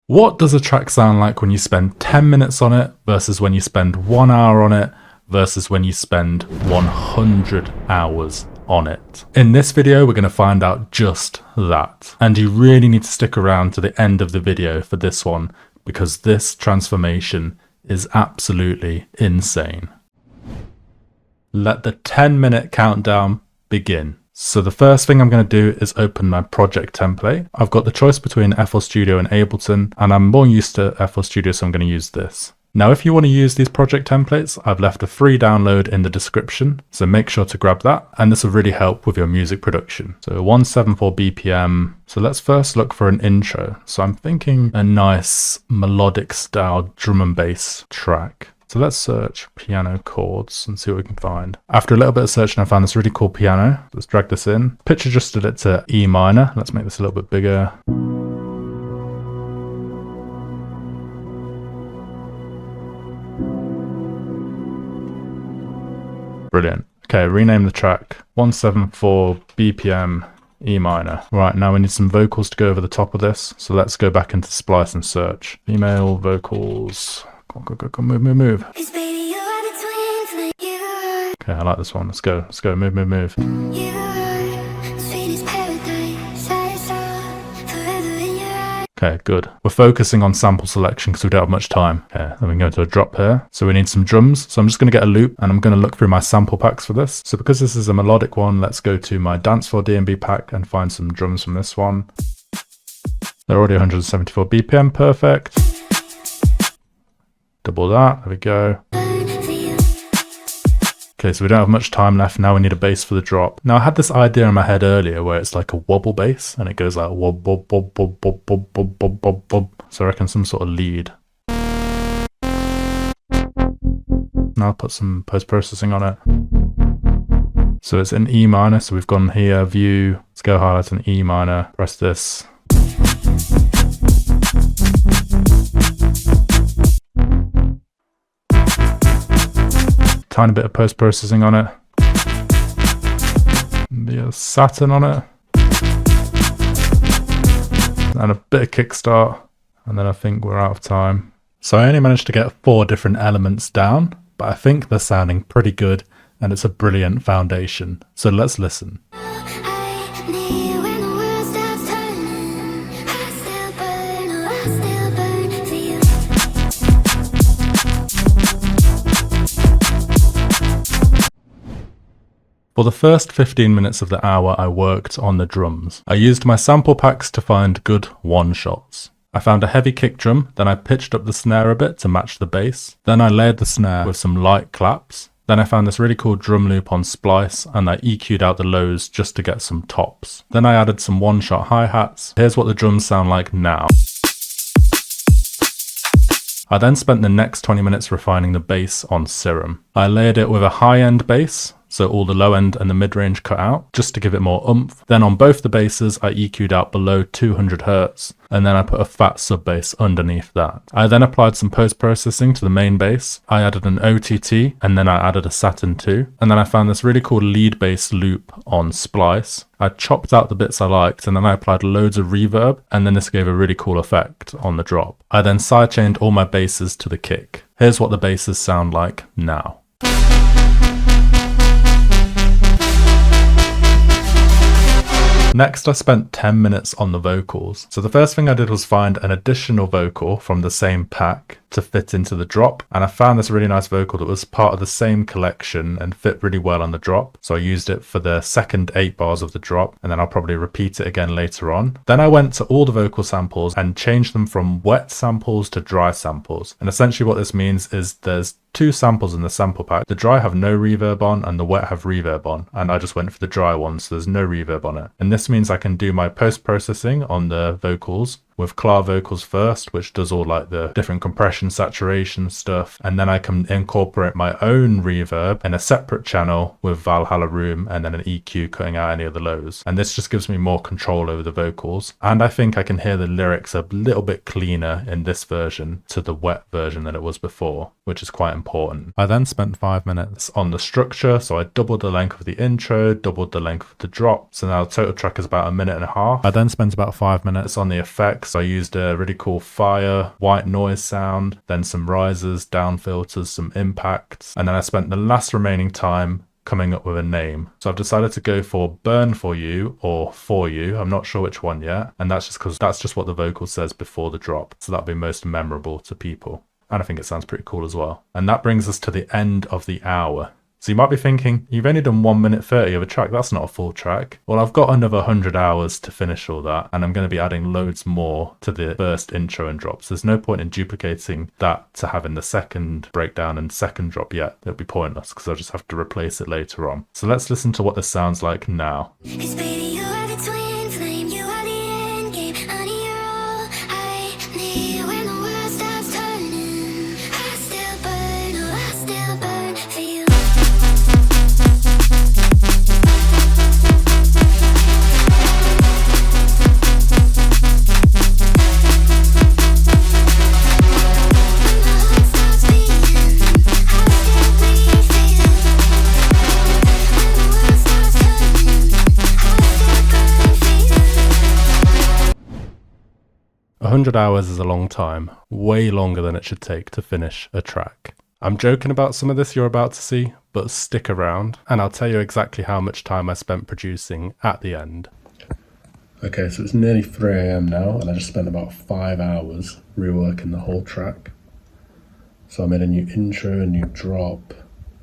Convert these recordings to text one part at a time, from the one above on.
What does a track sound like when you spend 10 minutes on it versus when you spend 1 hour on it versus when you spend 100 hours on it? In this video, we're going to find out just that. And you really need to stick around to the end of the video for this one, because this transformation is absolutely insane. Let the 10-minute countdown begin. So the first thing I'm going to do is open my project template. I've got the choice between FL Studio and Ableton, and I'm more used to FL Studio, so I'm going to use this. Now, if you want to use these project templates, I've left a free download in the description, so make sure to grab that, and this will really help with your music production. So 174 BPM. So let's first look for an intro. So I'm thinking a nice melodic style drum and bass track. So let's search piano chords and see what we can find. After a little bit of searching, I found this really cool piano. Let's drag this in. Pitch adjusted it to E minor. Let's make this a little bit bigger. Brilliant. Okay, rename the track. 174 BPM E minor. Right, now we need some vocals to go over the top of this. So let's go back into Splice and search. Female vocals. Go, move. Okay, I like this one. Let's go, move. Okay, good. We're focusing on sample selection because we don't have much time. Okay, then we can go to a drop here. So we need some drums. So I'm just going to get a loop and I'm going to look through my sample packs for this. So because this is a melodic one, let's go to my Dance Floor D&B pack and find some drums from this one. They're already 174 BPM, perfect. Double that, there we go. Okay, so we don't have much time left. Now we need a bass for the drop. Now I had this idea in my head earlier where it's like a wobble bass and it goes like wob, wob, wob, wob, wob, wob, wob, wob, wob, wob. So I reckon some sort of lead. Now I'll put some post-processing on it. So it's in E minor, so we've gone here, view, scale highlights in E minor, press this. Tiny bit of post-processing on it. The Saturn on it. And a bit of kickstart. And then I think we're out of time. So I only managed to get 4 different elements down, but I think they're sounding pretty good and it's a brilliant foundation. So let's listen. For the first 15 minutes of the hour, I worked on the drums. I used my sample packs to find good one-shots. I found a heavy kick drum, then I pitched up the snare a bit to match the bass. Then I layered the snare with some light claps. Then I found this really cool drum loop on Splice and I EQ'd out the lows just to get some tops. Then I added some one-shot hi-hats. Here's what the drums sound like now. I then spent the next 20 minutes refining the bass on Serum. I layered it with a high-end bass, so all the low end and the mid-range cut out, just to give it more oomph. Then on both the basses, I EQ'd out below 200 Hz, and then I put a fat sub-bass underneath that. I then applied some post-processing to the main bass. I added an OTT, and then I added a Saturn 2. And then I found this really cool lead bass loop on Splice. I chopped out the bits I liked, and then I applied loads of reverb, and then this gave a really cool effect on the drop. I then sidechained all my basses to the kick. Here's what the basses sound like now. Next, I spent 10 minutes on the vocals. So the first thing I did was find an additional vocal from the same pack to fit into the drop. And I found this really nice vocal that was part of the same collection and fit really well on the drop. So I used it for the second 8 bars of the drop, and then I'll probably repeat it again later on. Then I went to all the vocal samples and changed them from wet samples to dry samples. And essentially what this means is there's 2 samples in the sample pack. The dry have no reverb on and the wet have reverb on, and I just went for the dry one, so there's no reverb on it. And this means I can do my post-processing on the vocals with Klar Vocals first, which does all like the different compression, saturation stuff, and then I can incorporate my own reverb in a separate channel with Valhalla Room and then an EQ cutting out any of the lows. And this just gives me more control over the vocals, and I think I can hear the lyrics a little bit cleaner in this version to the wet version than it was before, which is quite important. I then spent 5 minutes on the structure, so I doubled the length of the intro, doubled the length of the drop, so now the total track is about 1.5 minutes. I then spent about 5 minutes on the effects, because I used a really cool fire, white noise sound, then some risers, down filters, some impacts, and then I spent the last remaining time coming up with a name. So I've decided to go for Burn For You or For You. I'm not sure which one yet, and that's just because that's just what the vocal says before the drop, so that'll be most memorable to people. And I think it sounds pretty cool as well. And that brings us to the end of the hour. So you might be thinking, you've only done 1 minute 30 of a track, that's not a full track. Well, I've got another 100 hours to finish all that, and I'm going to be adding loads more to the first intro and drops. There's no point in duplicating that to having the second breakdown and second drop yet. It'll be pointless because I'll just have to replace it later on. So let's listen to what this sounds like now. A 100 hours is a long time, way longer than it should take to finish a track. I'm joking about some of this you're about to see, but stick around and I'll tell you exactly how much time I spent producing at the end. Okay, so it's nearly 3 AM now and I just spent about 5 hours reworking the whole track. So I made a new intro, a new drop,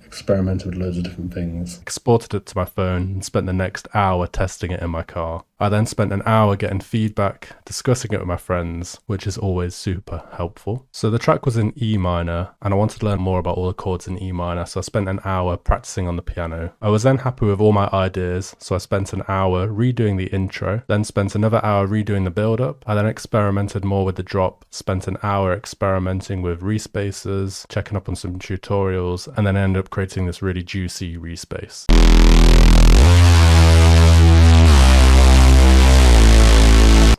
experimented with loads of different things. Exported it to my phone and spent the next hour testing it in my car. I then spent an hour getting feedback, discussing it with my friends, which is always super helpful. So the track was in E minor and I wanted to learn more about all the chords in E minor, so I spent an hour practicing on the piano. I was then happy with all my ideas, so I spent an hour redoing the intro, then spent another hour redoing the build-up. I then experimented more with the drop, spent an hour experimenting with respacers, checking up on some tutorials, and then ended up creating this really juicy respace.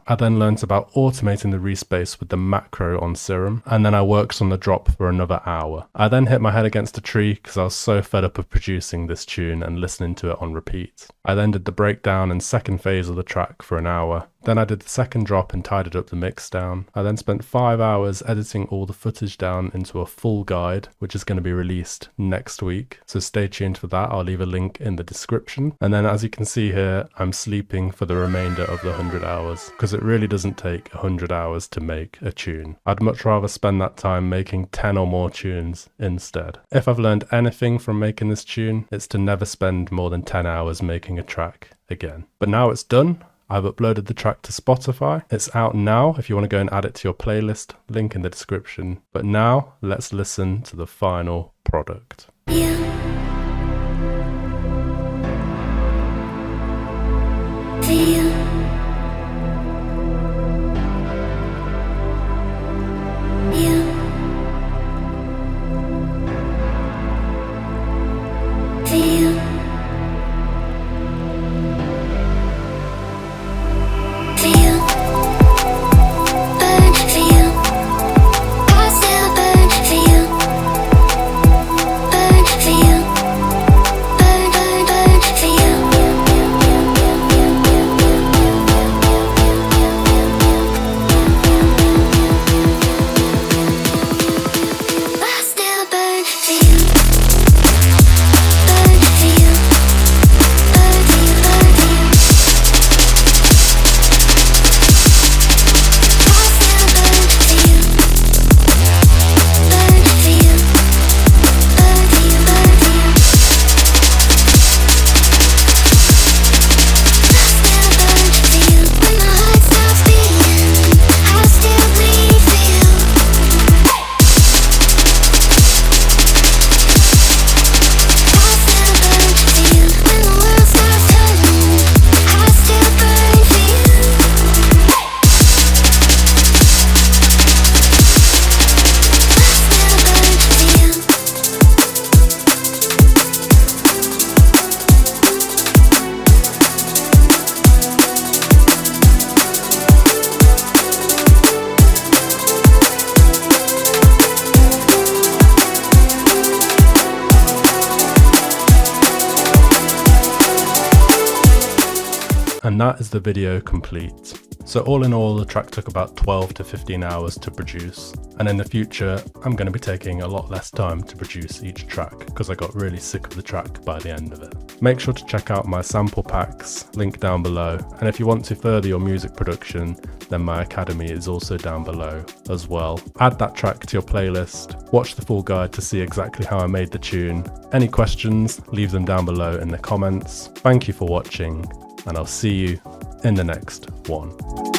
I then learnt about automating the respace with the macro on Serum, and then I worked on the drop for another hour. I then hit my head against a tree because I was so fed up of producing this tune and listening to it on repeat. I then did the breakdown and second phase of the track for an hour. Then I did the second drop and tidied up the mix down. I then spent 5 hours editing all the footage down into a full guide, which is going to be released next week. So stay tuned for that. I'll leave a link in the description. And then as you can see here, I'm sleeping for the remainder of the 100 hours because it really doesn't take 100 hours to make a tune. I'd much rather spend that time making 10 or more tunes instead. If I've learned anything from making this tune, it's to never spend more than 10 hours making a track again. But now it's done. I've uploaded the track to Spotify. It's out now if you want to go and add it to your playlist, link in the description. But now let's listen to the final product. And that is the video complete. So all in all, the track took about 12 to 15 hours to produce. And in the future, I'm going to be taking a lot less time to produce each track because I got really sick of the track by the end of it. Make sure to check out my sample packs, link down below. And if you want to further your music production, then my academy is also down below as well. Add that track to your playlist, watch the full guide to see exactly how I made the tune. Any questions, leave them down below in the comments. Thank you for watching, and I'll see you in the next one.